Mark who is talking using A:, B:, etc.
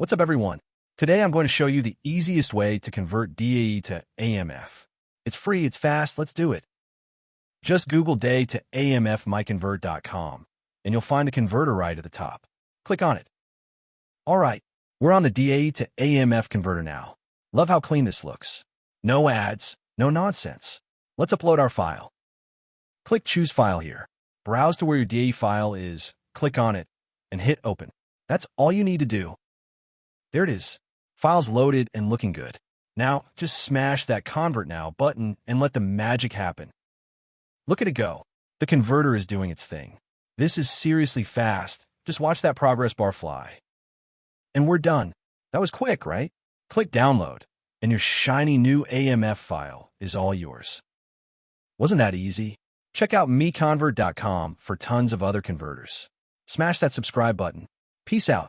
A: What's up, everyone? Today I'm going to show you the easiest way to convert DAE to AMF. It's free, it's fast, let's do it. Just Google DAE to AMF MiConvert.com, and you'll find the converter right at the top. Click on it. Alright, we're on the DAE to AMF converter now. Love how clean this looks. No ads, no nonsense. Let's upload our file. Click Choose File here. Browse to where your DAE file is, click on it, and hit Open. That's all you need to do. There it is. File's loaded and looking good. Now, just smash that Convert Now button and let the magic happen. Look at it go. The converter is doing its thing. This is seriously fast. Just watch that progress bar fly. And we're done. That was quick, right? Click Download, and your shiny new AMF file is all yours. Wasn't that easy? Check out MiConvert.com for tons of other converters. Smash that subscribe button. Peace out.